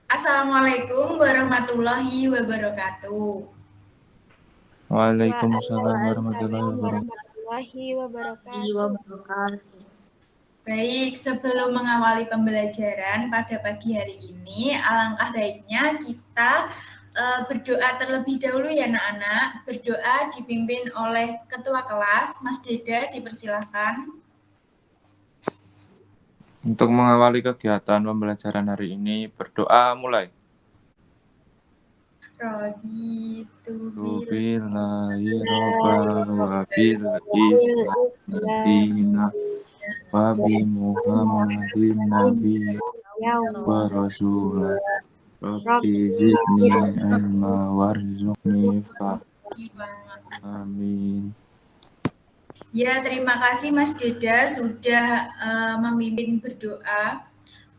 Assalamualaikum warahmatullahi wabarakatuh. Waalaikumsalam warahmatullahi Waalaikumsalam wabarakatuh. warahmatullahi wabarakatuh. Baik, sebelum mengawali pembelajaran pada pagi hari ini, alangkah baiknya kita berdoa terlebih dahulu ya anak-anak. Berdoa dipimpin oleh Ketua Kelas, Mas Deda, dipersilakan. Untuk mengawali kegiatan pembelajaran hari ini, berdoa mulai. Raditu Billahi robban wa bil islami dina wa bi Muhammadin nabiyyan wa rasulah. Rabbi zidni ilma warzuqni fahma. Amin. Ya, terima kasih Mas Deda sudah memimpin berdoa.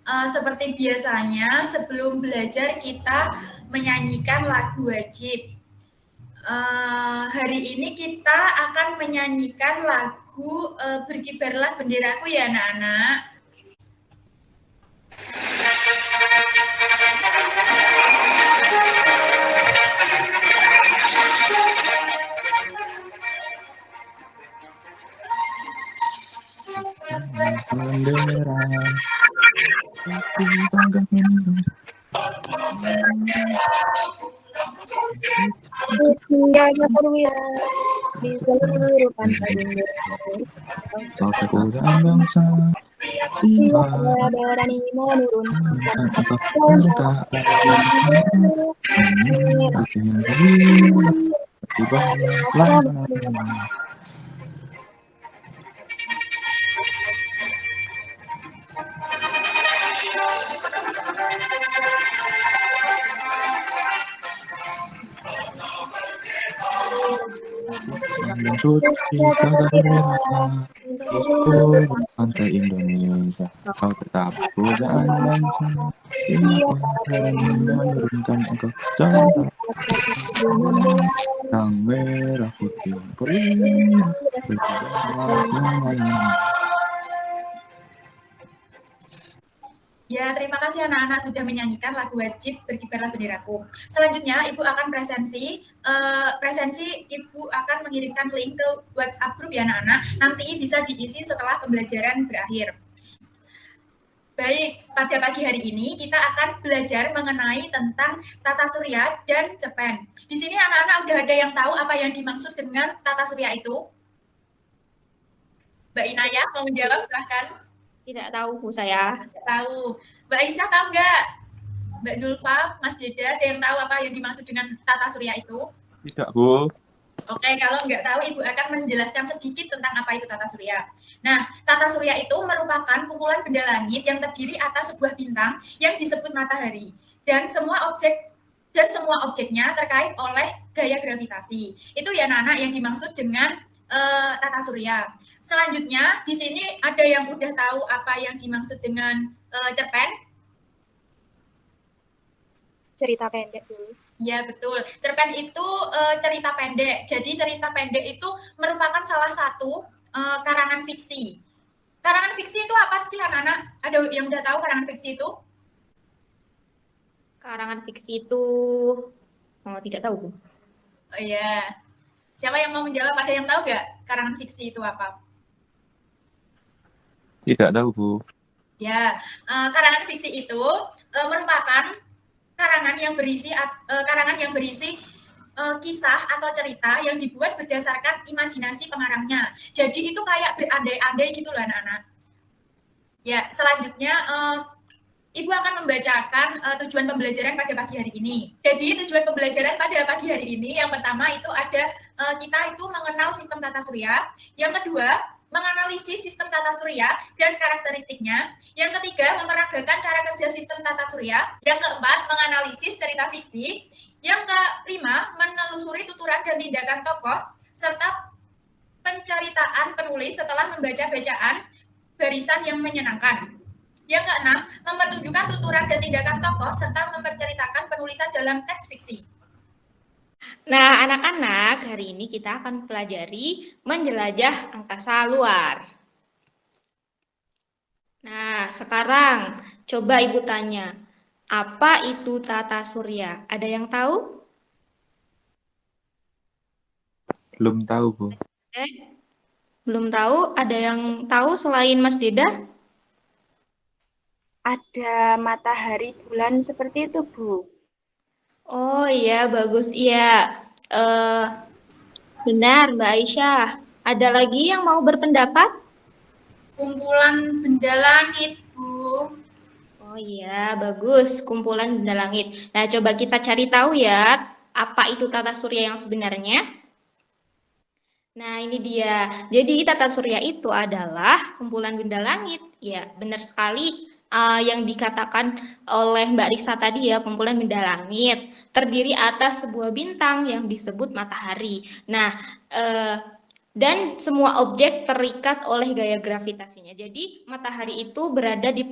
Seperti biasanya, sebelum belajar kita menyanyikan lagu wajib. Hari ini kita akan menyanyikan lagu Berkibarlah Benderaku ya anak-anak. Bendera Menjaga perwira di seluruh pantai Indonesia. Persaudaraan bangsa Kita berani menurunkan bangsa pantai Indonesia, kau tetap godaan bangsa. Kita berani menurunkan engkau jangan sang merah putih perwira berkibarlah semuanya. Ya, terima kasih anak-anak sudah menyanyikan lagu wajib Berkibarlah Benderaku. Selanjutnya, Ibu akan presensi. Ibu akan mengirimkan link ke WhatsApp grup ya anak-anak. Nanti bisa diisi setelah pembelajaran berakhir. Baik, pada pagi hari ini kita akan belajar mengenai tentang tata surya dan cerpen. Di sini anak-anak udah ada yang tahu apa yang dimaksud dengan tata surya itu? Mbak Inaya mau menjawab, silahkan. Tidak tahu Bu saya. Tidak tahu. Mbak Aisyah tahu nggak? Mbak Zulfa, Mas Deda, ada yang tahu apa yang dimaksud dengan tata surya itu? Tidak, Bu. Oke, kalau nggak tahu, Ibu akan menjelaskan sedikit tentang apa itu tata surya. Nah, tata surya itu merupakan kumpulan benda langit yang terdiri atas sebuah bintang yang disebut matahari. Dan semua objeknya terkait oleh gaya gravitasi. Itu ya anak-anak yang dimaksud dengan tata surya. Selanjutnya, di sini ada yang udah tahu apa yang dimaksud dengan cerpen? cerita pendek dulu. Ya, betul. Cerpen itu cerita pendek. Jadi cerita pendek itu merupakan salah satu karangan fiksi. Karangan fiksi itu apa sih anak-anak? Ada yang udah tahu karangan fiksi itu? Karangan fiksi itu tidak tahu Bu. Oh iya. Siapa yang mau menjawab? Ada yang tahu nggak karangan fiksi itu apa? Tidak tahu, Bu. Ya, karangan fiksi itu merupakan karangan yang berisi kisah atau cerita yang dibuat berdasarkan imajinasi pengarangnya. Jadi itu kayak berandai-andai gitu loh anak-anak. Ya, selanjutnya Ibu akan membacakan tujuan pembelajaran pada pagi hari ini. Jadi tujuan pembelajaran pada pagi hari ini yang pertama itu ada kita itu mengenal sistem tata surya. Yang kedua, menganalisis sistem tata surya dan karakteristiknya. Yang ketiga, memeragakan cara kerja sistem tata surya. Yang keempat, menganalisis cerita fiksi. Yang kelima, menelusuri tuturan dan tindakan tokoh serta penceritaan penulis setelah membaca bacaan barisan yang menyenangkan. Yang keenam, mempertunjukkan tuturan dan tindakan tokoh serta memperceritakan penulisan dalam teks fiksi. Nah, anak-anak, hari ini kita akan pelajari menjelajah angkasa luar. Nah, sekarang coba Ibu tanya, apa itu tata surya? Ada yang tahu? Belum tahu, Bu. Belum tahu? Ada yang tahu selain Mas Deda? Ada matahari bulan seperti itu, Bu. Oh iya, bagus. Iya, benar Mbak Aisyah. Ada lagi yang mau berpendapat? Kumpulan benda langit, Bu. Oh iya, bagus. Kumpulan benda langit. Nah, coba kita cari tahu ya, apa itu tata surya yang sebenarnya? Nah, ini dia. Jadi, tata surya itu adalah kumpulan benda langit. Ya, benar sekali yang dikatakan oleh Mbak Risa tadi ya, kumpulan benda langit. Terdiri atas sebuah bintang yang disebut matahari. Nah, dan semua objek terikat oleh gaya gravitasinya. Jadi, matahari itu berada di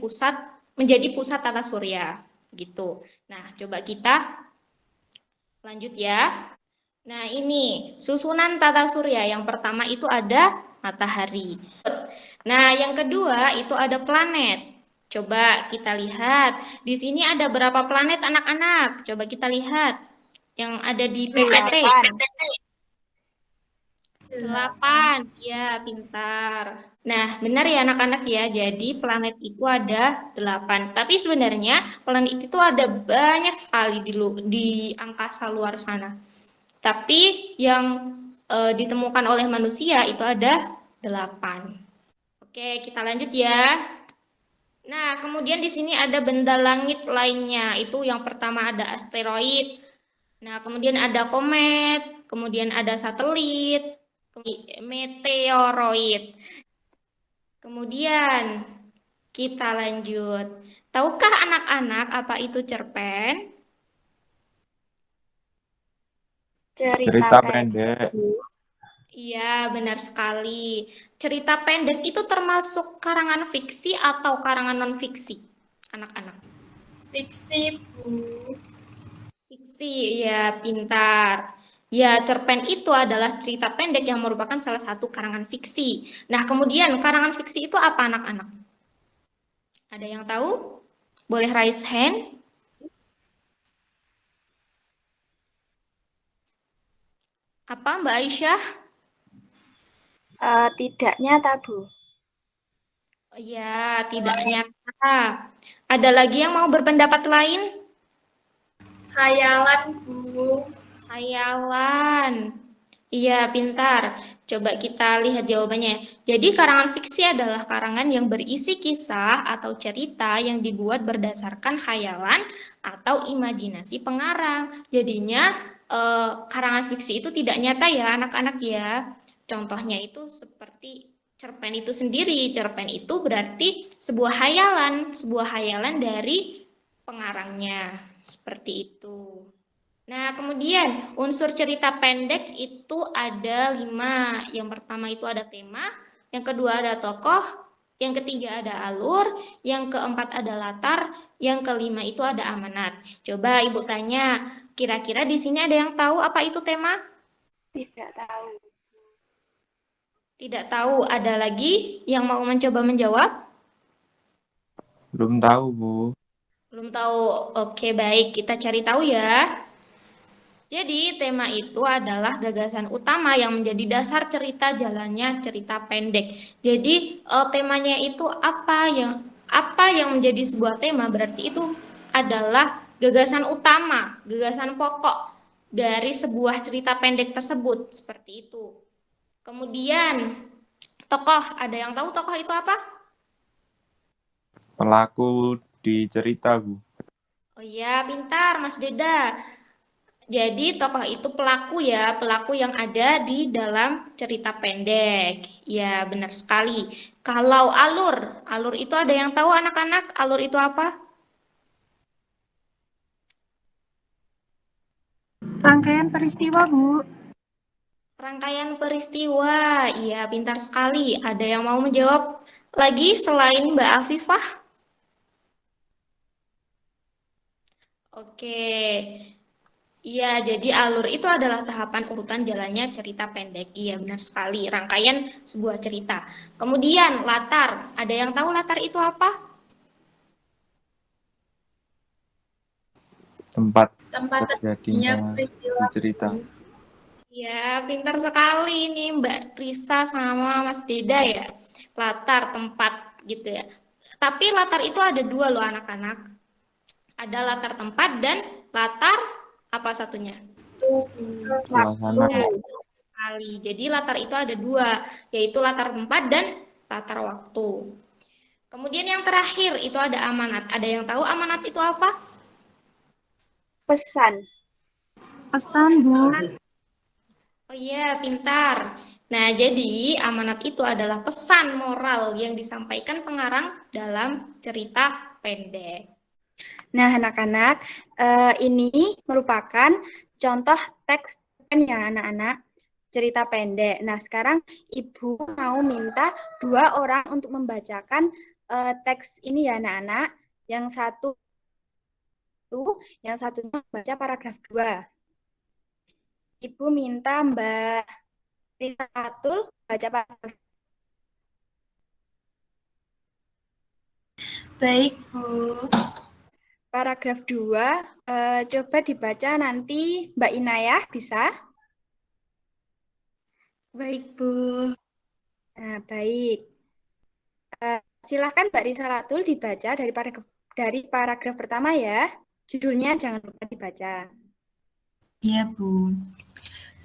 menjadi pusat tata surya. Gitu. Nah, coba kita lanjut ya. Nah, ini susunan tata surya. Yang pertama itu ada matahari. Nah, yang kedua itu ada planet. Coba kita lihat. Di sini ada berapa planet anak-anak? Coba kita lihat. Yang ada di PPT. 8. Ya, pintar. Nah, benar ya anak-anak ya. Jadi planet itu ada 8. Tapi sebenarnya planet itu ada banyak sekali di angkasa luar sana. Tapi yang ditemukan oleh manusia itu ada 8. Oke, kita lanjut ya. Nah, kemudian di sini ada benda langit lainnya. Itu yang pertama ada asteroid. Nah, kemudian ada komet, kemudian ada satelit, meteoroid. Kemudian kita lanjut. Tahukah anak-anak apa itu cerpen? Cerita pendek. Iya, benar sekali. Cerita pendek itu termasuk karangan fiksi atau karangan non-fiksi, anak-anak? Fiksi, Bu. Fiksi, ya pintar. Ya, cerpen itu adalah cerita pendek yang merupakan salah satu karangan fiksi. Nah, kemudian karangan fiksi itu apa, anak-anak? Ada yang tahu? Boleh raise hand? Apa, Mbak Aisyah? Tidak nyata, Bu. Ya, tidak nyata. Ada lagi yang mau berpendapat lain? Khayalan, Bu. Khayalan. Iya, pintar. Coba kita lihat jawabannya. Jadi, karangan fiksi adalah karangan yang berisi kisah atau cerita yang dibuat berdasarkan khayalan atau imajinasi pengarang. Jadinya, karangan fiksi itu tidak nyata ya, anak-anak ya. Contohnya itu seperti cerpen itu sendiri. Cerpen itu berarti sebuah hayalan dari pengarangnya. Seperti itu. Nah, kemudian unsur cerita pendek itu ada 5. Yang pertama itu ada tema, yang kedua ada tokoh, yang ketiga ada alur, yang keempat ada latar, yang kelima itu ada amanat. Coba Ibu tanya, kira-kira di sini ada yang tahu apa itu tema? Tidak tahu. Tidak tahu. Ada lagi yang mau mencoba menjawab? Belum tahu, Bu. Belum tahu. Oke, baik. Kita cari tahu ya. Jadi, tema itu adalah gagasan utama yang menjadi dasar cerita jalannya cerita pendek. Jadi, temanya itu apa yang menjadi sebuah tema, berarti itu adalah gagasan utama, gagasan pokok dari sebuah cerita pendek tersebut, seperti itu. Kemudian, tokoh, ada yang tahu tokoh itu apa? Pelaku di cerita, Bu. Oh iya, pintar Mas Deda. Jadi tokoh itu pelaku ya, pelaku yang ada di dalam cerita pendek. Ya, benar sekali. Kalau alur itu ada yang tahu anak-anak? Alur itu apa? Rangkaian peristiwa, Bu. Rangkaian peristiwa, iya pintar sekali. Ada yang mau menjawab lagi selain Mbak Afifah? Oke, iya jadi alur itu adalah tahapan urutan jalannya cerita pendek. Iya benar sekali, rangkaian sebuah cerita. Kemudian latar, ada yang tahu latar itu apa? Tempat Tempat terjadinya terjadinya peristiwa. cerita. Ya, pintar sekali nih Mbak Risa sama Mas Deda ya. Latar, tempat gitu ya. Tapi latar itu ada dua loh anak-anak. Ada latar tempat dan latar apa satunya? Suasana. Ya, sekali. Jadi latar itu ada dua, yaitu latar tempat dan latar waktu. Kemudian yang terakhir itu ada amanat. Ada yang tahu amanat itu apa? Pesan. Pesan, Bu. Oh iya, pintar. Nah, jadi amanat itu adalah pesan moral yang disampaikan pengarang dalam cerita pendek. Nah, anak-anak, ini merupakan contoh teks ya anak-anak, cerita pendek. Nah, sekarang Ibu mau minta 2 orang untuk membacakan teks ini ya anak-anak. Yang satunya membaca paragraf 2. Ibu minta Mbak Rita Atul baca paragraf. Baik, Bu. Paragraf 2, coba dibaca nanti Mbak Inayah, bisa? Baik, Bu. Nah, baik. Silahkan Mbak Risalatul dibaca dari paragraf pertama ya. Judulnya jangan lupa dibaca. Iya, Bu.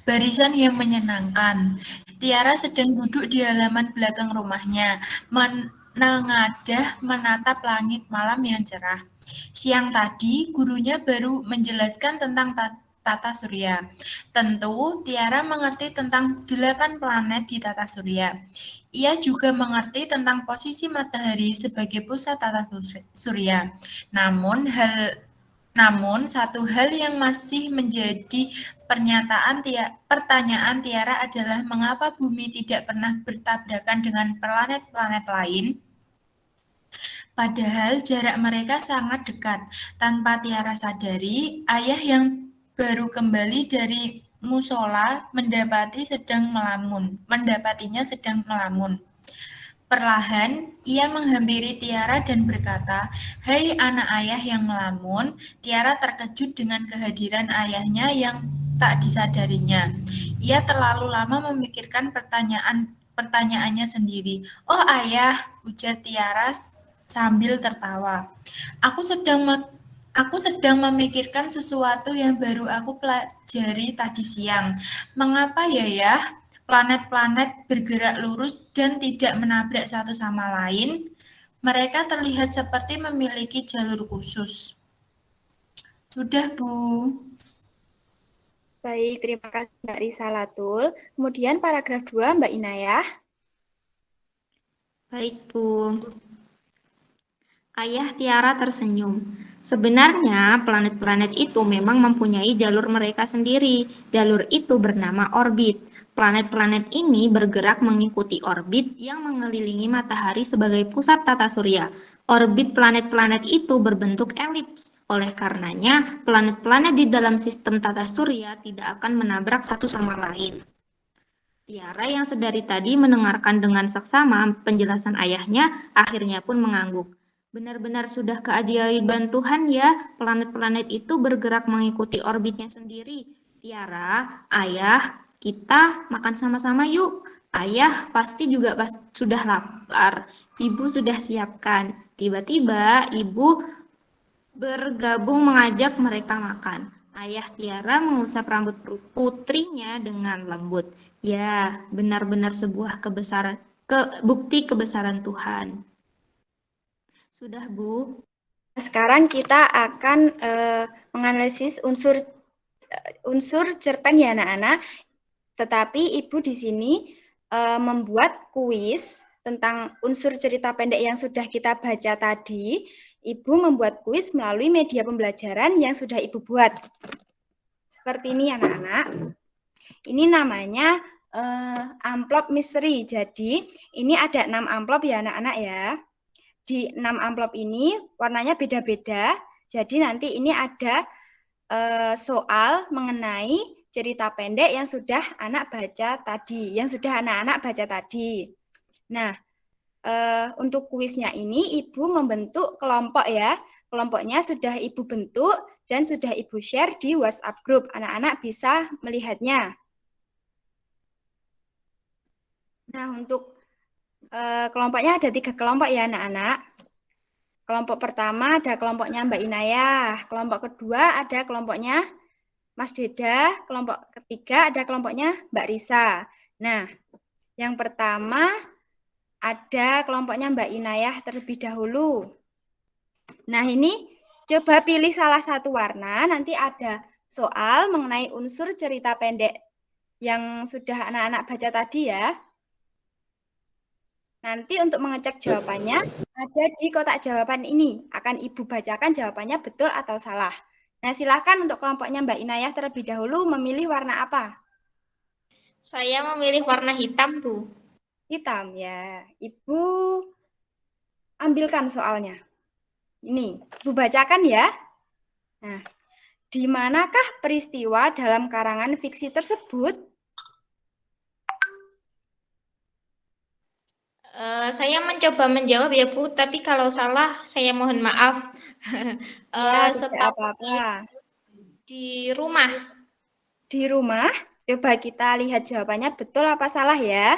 Barisan yang menyenangkan. Tiara sedang duduk di halaman belakang rumahnya, menengadah menatap langit malam yang cerah. Siang tadi, gurunya baru menjelaskan tentang tata surya. Tentu, Tiara mengerti tentang 8 planet di tata surya. Ia juga mengerti tentang posisi matahari sebagai pusat tata surya. Namun, satu hal yang masih menjadi pertanyaan Tiara adalah mengapa bumi tidak pernah bertabrakan dengan planet-planet lain, padahal jarak mereka sangat dekat. Tanpa Tiara sadari, ayah yang baru kembali dari musola mendapatinya sedang melamun. Perlahan, ia menghampiri Tiara dan berkata, "Hai anak ayah yang melamun." Tiara terkejut dengan kehadiran ayahnya yang tak disadarinya. Ia terlalu lama memikirkan pertanyaannya sendiri. "Oh ayah," ujar Tiara sambil tertawa. Aku sedang memikirkan sesuatu yang baru aku pelajari tadi siang. Mengapa ya? Planet-planet bergerak lurus dan tidak menabrak satu sama lain. Mereka terlihat seperti memiliki jalur khusus. Sudah, Bu. Baik, terima kasih Mbak Risalatul. Kemudian paragraf 2 Mbak Inayah. Baik, Bu. Ayah Tiara tersenyum. Sebenarnya planet-planet itu memang mempunyai jalur mereka sendiri. Jalur itu bernama orbit. Planet-planet ini bergerak mengikuti orbit yang mengelilingi matahari sebagai pusat tata surya. Orbit planet-planet itu berbentuk elips. Oleh karenanya, planet-planet di dalam sistem tata surya tidak akan menabrak satu sama lain. Tiara yang sedari tadi mendengarkan dengan seksama penjelasan ayahnya, akhirnya pun mengangguk. Benar-benar sudah keajaiban Tuhan ya, planet-planet itu bergerak mengikuti orbitnya sendiri. Tiara, ayah, kita makan sama-sama yuk. Ayah pasti juga sudah lapar. Ibu sudah siapkan. Tiba-tiba ibu bergabung mengajak mereka makan. Ayah Tiara mengusap rambut putrinya dengan lembut. Ya, benar-benar sebuah bukti kebesaran Tuhan. Sudah, Bu. Sekarang kita akan menganalisis unsur cerpen ya anak-anak. Tetapi Ibu di sini membuat kuis tentang unsur cerita pendek yang sudah kita baca tadi. Ibu membuat kuis melalui media pembelajaran yang sudah Ibu buat. seperti ini anak-anak. Ini namanya amplop misteri. Jadi ini ada 6 amplop ya anak-anak ya. Di 6 amplop ini warnanya beda-beda. Jadi nanti ini ada soal mengenai cerita pendek yang sudah anak baca tadi, yang sudah anak-anak baca tadi. Nah, untuk kuisnya ini Ibu membentuk kelompok ya. Kelompoknya sudah Ibu bentuk dan sudah Ibu share di WhatsApp group. Anak-anak bisa melihatnya. Nah, untuk kelompoknya ada 3 kelompok ya anak-anak. Kelompok pertama ada kelompoknya Mbak Inayah. Kelompok kedua ada kelompoknya Mas Deda. Kelompok ketiga ada kelompoknya Mbak Risa. Nah, yang pertama ada kelompoknya Mbak Inayah terlebih dahulu. Nah, ini coba pilih salah satu warna. Nanti ada soal mengenai unsur cerita pendek yang sudah anak-anak baca tadi ya. Nanti untuk mengecek jawabannya ada di kotak jawaban ini. Akan Ibu bacakan jawabannya betul atau salah. Nah, silakan untuk kelompoknya Mbak Inayah terlebih dahulu memilih warna apa? Saya memilih warna hitam, Bu. Hitam ya. Ibu ambilkan soalnya. Ini, Ibu bacakan ya. Nah, di manakah peristiwa dalam karangan fiksi tersebut? Saya mencoba menjawab ya, Bu, tapi kalau salah saya mohon maaf. Ya, tidak Setahu apa-apa. di rumah. Di rumah, coba kita lihat jawabannya betul apa salah ya.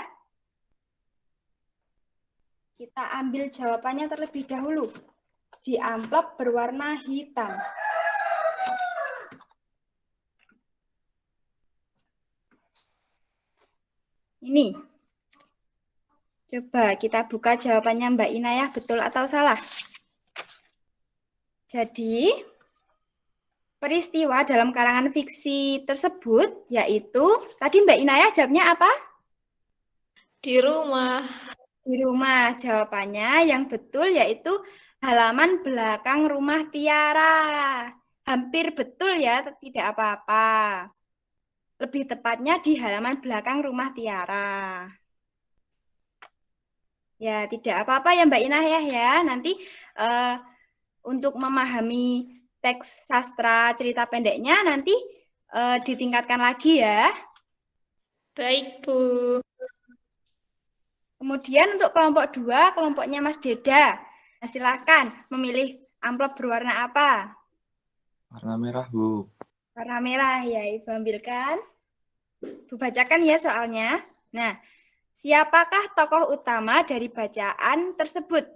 Kita ambil jawabannya terlebih dahulu. Di amplop berwarna hitam. Ini. Coba kita buka jawabannya Mbak Inayah betul atau salah. Jadi, peristiwa dalam karangan fiksi tersebut yaitu, tadi Mbak Inayah jawabnya apa? Di rumah. Di rumah. Jawabannya yang betul yaitu halaman belakang rumah Tiara. Hampir betul ya, tidak apa-apa. Lebih tepatnya di halaman belakang rumah Tiara. Ya, tidak apa-apa ya Mbak Inayah ya. Nanti untuk memahami teks sastra cerita pendeknya nanti ditingkatkan lagi ya. Baik, Bu. Kemudian untuk kelompok 2, kelompoknya Mas Deda. Nah, silakan memilih amplop berwarna apa? Warna merah, Bu. Warna merah ya, Ibu ambilkan. Ibu bacakan ya soalnya. Nah, siapakah tokoh utama dari bacaan tersebut?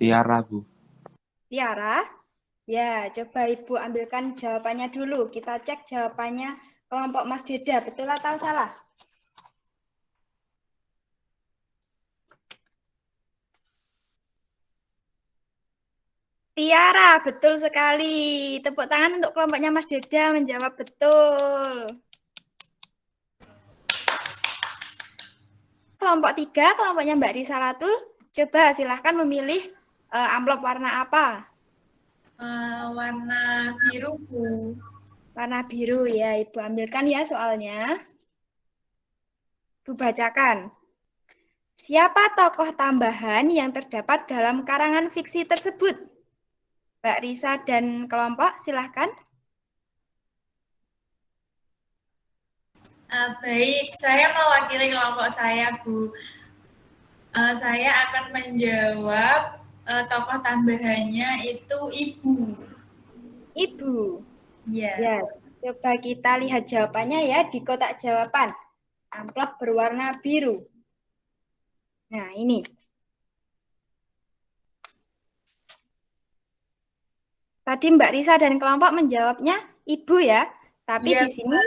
Tiara, Bu. Tiara? Ya, coba Ibu ambilkan jawabannya dulu. Kita cek jawabannya kelompok Mas Deda. Betul atau salah? Tiara, betul sekali. Tepuk tangan untuk kelompoknya Mas Deda menjawab betul. Kelompok 3, kelompoknya Mbak Risa Latul. Coba silahkan memilih amplop warna apa? Warna biru, Bu. Warna biru ya, Ibu ambilkan ya soalnya. Ibu bacakan. Siapa tokoh tambahan yang terdapat dalam karangan fiksi tersebut? Mbak Risa dan kelompok, silahkan. Baik, saya mewakili kelompok saya, Bu. Saya akan menjawab tokoh tambahannya itu Ibu. Ibu. Iya. Ya, coba kita lihat jawabannya ya di kotak jawaban. Amplop berwarna biru. Nah, ini. Tadi Mbak Risa dan kelompok menjawabnya Ibu ya. Tapi Ya, di sini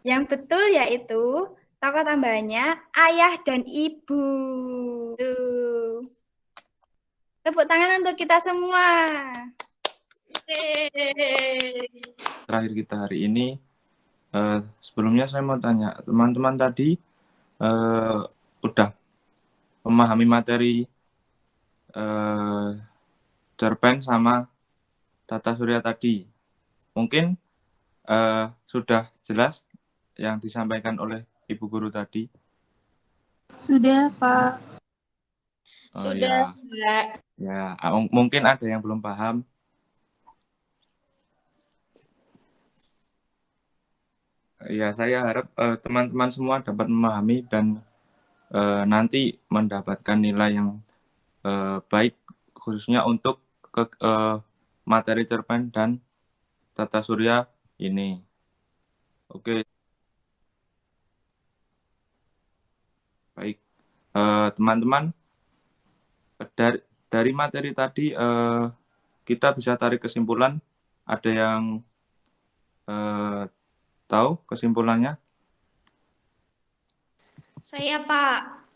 yang betul yaitu tokoh tambahannya ayah dan ibu. Tuh. Tepuk tangan untuk kita semua. Terakhir kita hari ini. Sebelumnya saya mau tanya, teman-teman tadi udah memahami materi cerpen sama tata surya tadi. Mungkin sudah jelas yang disampaikan oleh Ibu Guru tadi? Sudah, Pak. Oh, Sudah, ya. Mbak. Ya, mungkin ada yang belum paham. Ya, saya harap teman-teman semua dapat memahami dan nanti mendapatkan nilai yang baik, khususnya untuk materi cerpen dan tata surya ini. Oke, baik. Teman-teman, dari materi tadi kita bisa tarik kesimpulan. Ada yang tahu kesimpulannya? Saya, Pak.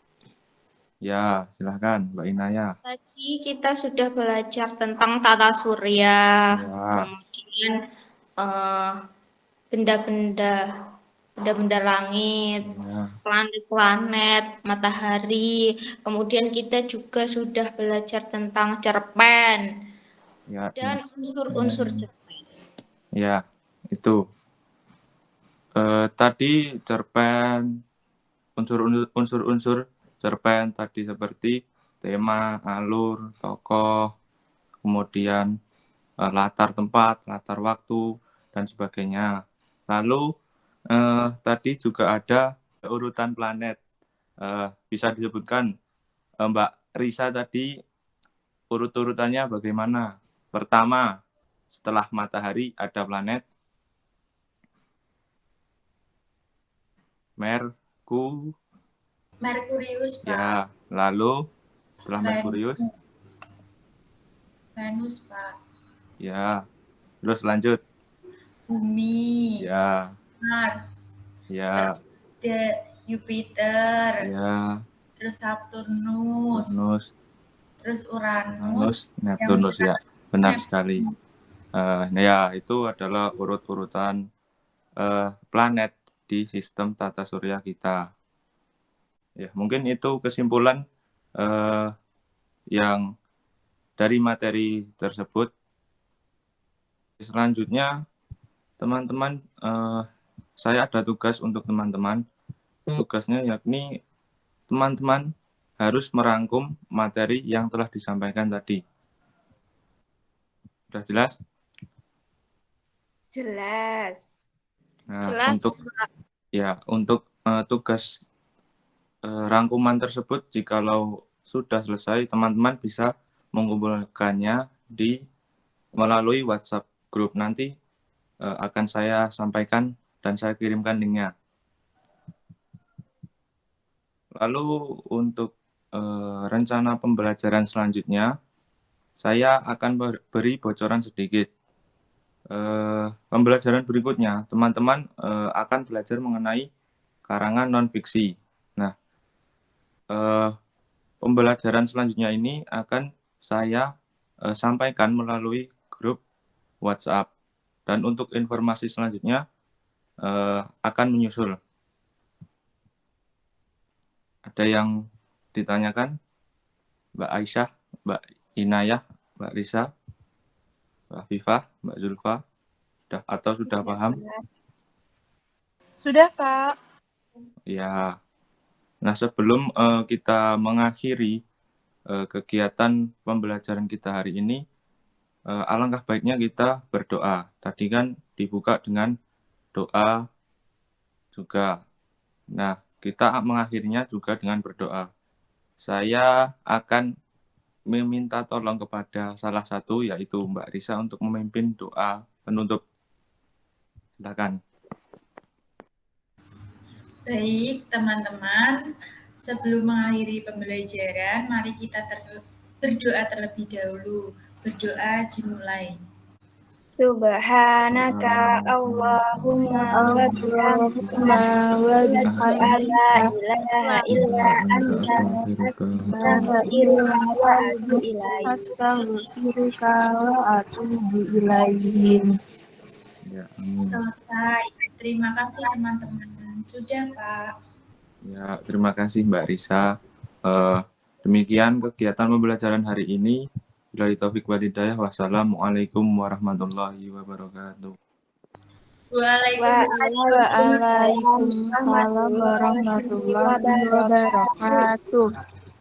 Ya, silahkan Mbak Inaya. Tadi kita sudah belajar tentang tata surya, Ya, kemudian benda-benda langit, ya, planet-planet, matahari. Kemudian kita juga sudah belajar tentang cerpen ya, dan unsur-unsur cerpen. ya, itu. Tadi cerpen, unsur-unsur cerpen tadi seperti tema, alur, tokoh, kemudian latar tempat, latar waktu, dan sebagainya. Lalu tadi juga ada urutan planet. Bisa disebutkan Mbak Risa tadi urut-urutannya bagaimana? Pertama, setelah matahari ada planet Merkurius, Pak. Ya, lalu setelah Merkurius, Venus, Pak. ya, terus lanjut, Bumi, ya, Mars, ya, Jupiter, ya, terus Saturnus, Uranus, terus Uranus, Neptunus, ya, benar Neptunus. sekali. Ya, itu adalah urut-urutan planet di sistem tata surya kita. Ya, mungkin itu kesimpulan yang dari materi tersebut. Selanjutnya, teman-teman, saya ada tugas untuk teman-teman. Tugasnya yakni teman-teman harus merangkum materi yang telah disampaikan tadi. Sudah jelas? Jelas. Nah, Jelas, untuk tugas rangkuman tersebut, jikalau sudah selesai, teman-teman bisa mengumpulkannya melalui WhatsApp grup. Nanti akan saya sampaikan dan saya kirimkan linknya. Lalu untuk rencana pembelajaran selanjutnya, saya akan beri bocoran sedikit. Pembelajaran berikutnya, teman-teman akan belajar mengenai karangan non-fiksi. Nah, pembelajaran selanjutnya ini akan saya sampaikan melalui grup WhatsApp. Dan untuk informasi selanjutnya akan menyusul. Ada yang ditanyakan? Mbak Aisyah, Mbak Inayah, Mbak Risa, Mbak Fifah, Mbak Zulfa, sudah paham? Sudah, Pak. Ya. Nah, sebelum kita mengakhiri kegiatan pembelajaran kita hari ini, alangkah baiknya kita berdoa. Tadi kan dibuka dengan doa juga. Nah, kita mengakhirinya juga dengan berdoa. Saya akan meminta tolong kepada salah satu, yaitu Mbak Risa, untuk memimpin doa penutup. Silakan. Baik, teman-teman. Sebelum mengakhiri pembelajaran, mari kita berdoa terlebih dahulu. Berdoa dimulai. Subhanaka Allahumma wa bihamdika la ilaha illa anta astaghfiruka wa atubu ilaik. Astaghfiruka wa atubu ilaik. Ya, amin. Selesai. Terima kasih teman-teman. Sudah, Pak. Ya, terima kasih Mbak Risa. Demikian kegiatan pembelajaran hari ini. Billahi taufik wal hidayah. Wassalamualaikum warahmatullahi wabarakatuh. Waalaikumsalam. Waalaikumsalam warahmatullahi wabarakatuh.